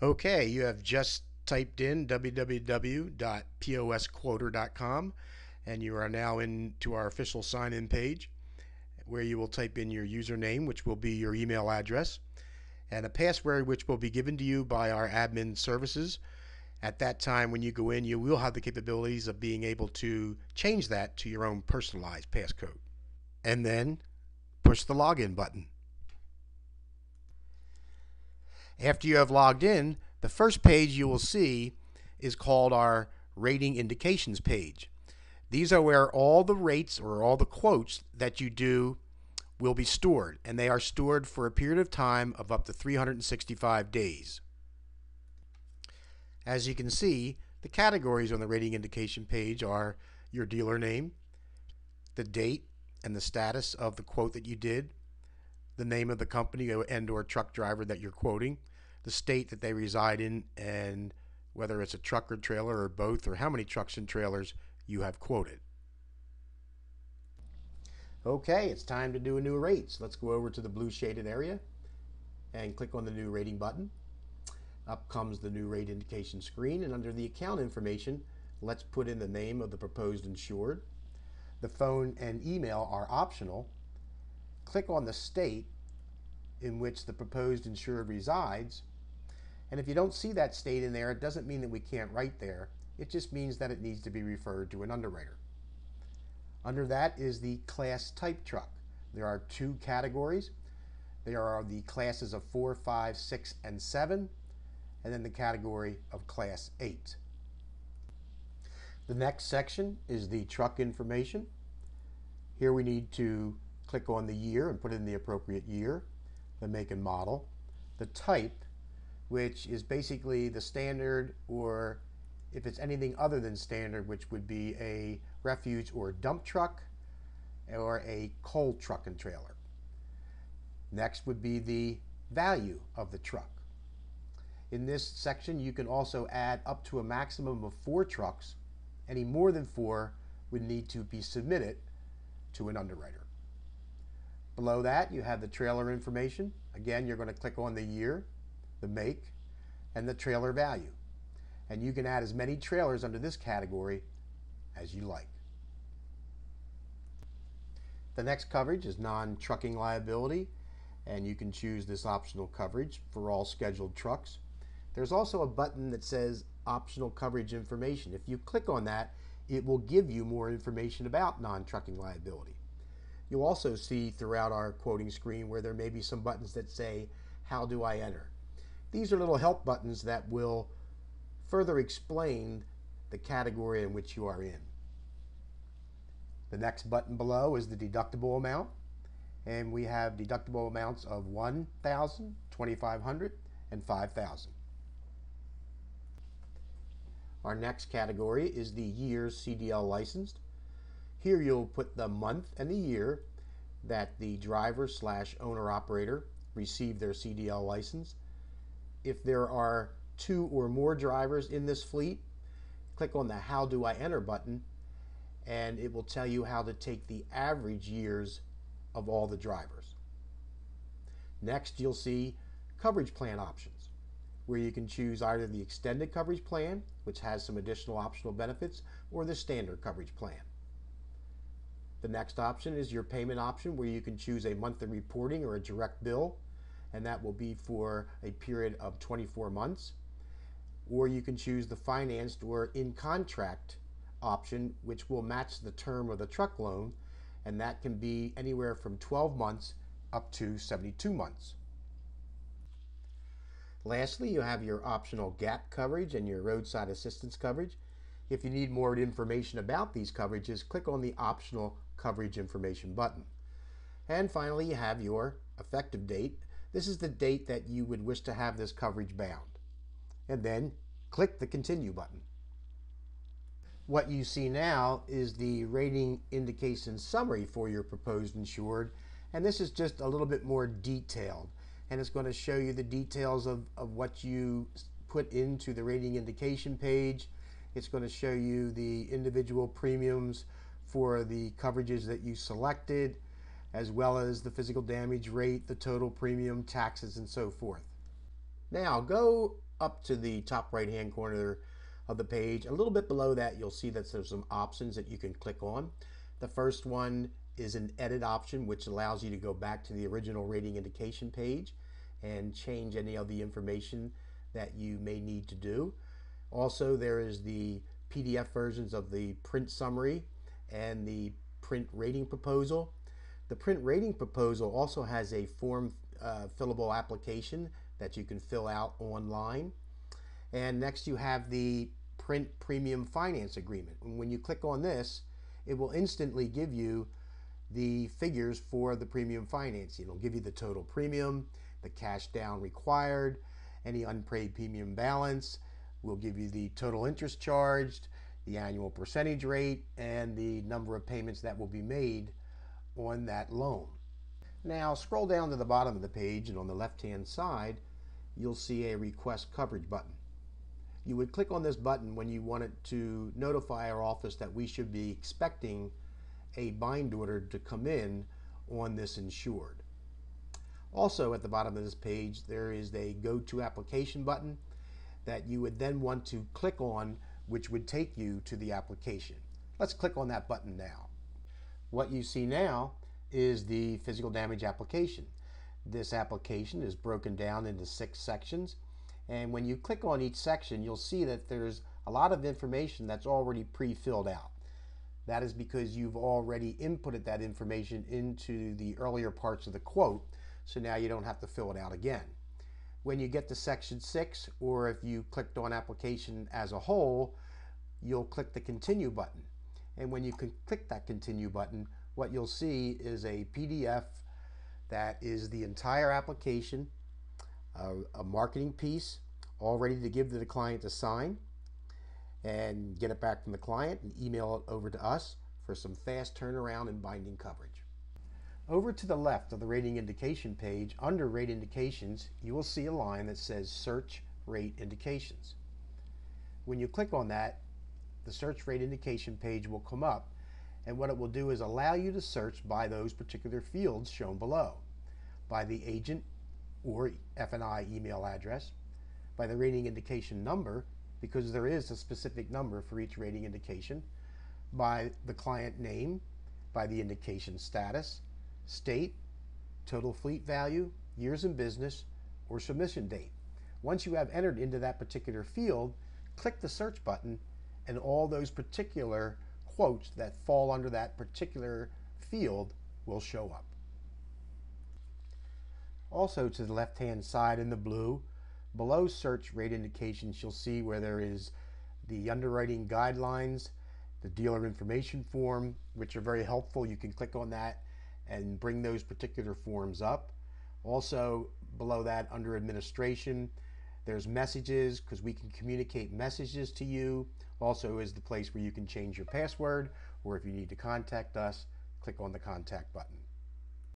Okay, you have just typed in www.posquoter.com and you are now into our official sign-in page where you will type in your username, which will be your email address, and a password which will be given to you by our admin services. At that time, when you go in, you will have the capabilities of being able to change that to your own personalized passcode. And then push the login button. After you have logged in, the first page you will see is called our rating indications page. These are where all the rates or all the quotes that you do will be stored, and they are stored for a period of time of up to 365 days. As you can see, the categories on the rating indication page are your dealer name, the date and the status of the quote that you did, the name of the company and or truck driver that you're quoting, the state that they reside in, and whether it's a truck or trailer or both, or how many trucks and trailers you have quoted. Okay, it's time to do a new rate. So let's go over to the blue shaded area and click on the new rating button. Up comes the new rate indication screen, and under the account information, let's put in the name of the proposed insured. The phone and email are optional. Click on the state in which the proposed insured resides. And if you don't see that state in there, it doesn't mean that we can't write there. It just means that it needs to be referred to an underwriter. Under that is the class type truck. There are two categories. There are the classes of 4, 5, 6, and 7, and then the category of class 8. The next section is the truck information. Here we need to click on the year and put in the appropriate year, the make and model, the type, which is basically the standard, or if it's anything other than standard, which would be a refuse or dump truck or a coal truck and trailer. Next would be the value of the truck. In this section, you can also add up to a maximum of 4 trucks. Any more than 4 would need to be submitted to an underwriter. Below that, you have the trailer information. Again, you're going to click on the year, the make, and the trailer value. And you can add as many trailers under this category as you like. The next coverage is non-trucking liability, and you can choose this optional coverage for all scheduled trucks. There's also a button that says optional coverage information. If you click on that, it will give you more information about non-trucking liability. You'll also see throughout our quoting screen where there may be some buttons that say, how do I enter? These are little help buttons that will further explain the category in which you are in. The next button below is the deductible amount, and we have deductible amounts of $1,000, $2,500, and $5,000. Our next category is the years CDL licensed. Here you'll put the month and the year that the driver / owner operator received their CDL license. If there are 2 or more drivers in this fleet, click on the How Do I Enter button, and it will tell you how to take the average years of all the drivers. Next, you'll see coverage plan options, where you can choose either the extended coverage plan, which has some additional optional benefits, or the standard coverage plan. The next option is your payment option, where you can choose a monthly reporting or a direct bill, and that will be for a period of 24 months. Or you can choose the financed or in contract option, which will match the term of the truck loan, and that can be anywhere from 12 months up to 72 months. Lastly, you have your optional gap coverage and your roadside assistance coverage. If you need more information about these coverages, click on the optional coverage information button. And finally, you have your effective date. This is the date that you would wish to have this coverage bound. And then click the continue button. What you see now is the rating indication summary for your proposed insured, and this is just a little bit more detailed, and it's going to show you the details of what you put into the rating indication page. It's going to show you the individual premiums for the coverages that you selected, as well as the physical damage rate, the total premium, taxes, and so forth. Now go up to the top right hand corner of the page. A little bit below that, you'll see that there's some options that you can click on. The first one is an edit option, which allows you to go back to the original rating indication page and change any of the information that you may need to do. Also, there is the PDF versions of the print summary and the print rating proposal. The print rating proposal also has a form fillable application that you can fill out online. And next you have the print premium finance agreement. And when you click on this, it will instantly give you the figures for the premium financing. It'll give you the total premium, the cash down required, any unpaid premium balance. We'll give you the total interest charged, the annual percentage rate, and the number of payments that will be made on that loan. Now scroll down to the bottom of the page, and on the left hand side you'll see a request coverage button. You would click on this button when you wanted to notify our office that we should be expecting a bind order to come in on this insured. Also at the bottom of this page there is a go to application button that you would then want to click on, which would take you to the application. Let's click on that button now. What you see now is the physical damage application. This application is broken down into 6 sections, and when you click on each section you'll see that there's a lot of information that's already pre-filled out. That is because you've already inputted that information into the earlier parts of the quote, so now you don't have to fill it out again. When you get to section 6, or if you clicked on application as a whole, you'll click the continue button. And when you can click that continue button, what you'll see is a PDF that is the entire application, a marketing piece, all ready to give to the client to sign and get it back from the client and email it over to us for some fast turnaround and binding coverage. Over to the left of the rating indication page, under rate indications, you will see a line that says search rate indications. When you click on that, the search rate indication page will come up, and what it will do is allow you to search by those particular fields shown below, by the agent or F&I email address, by the rating indication number, because there is a specific number for each rating indication, by the client name, by the indication status, state, total fleet value, years in business, or submission date. Once you have entered into that particular field, click the search button and all those particular quotes that fall under that particular field will show up. Also to the left hand side in the blue, below search rate indications, you'll see where there is the underwriting guidelines, the dealer information form, which are very helpful. You can click on that and bring those particular forms up. Also below that, under administration, there's messages, because we can communicate messages to you. Also is the place where you can change your password, or if you need to contact us, click on the contact button.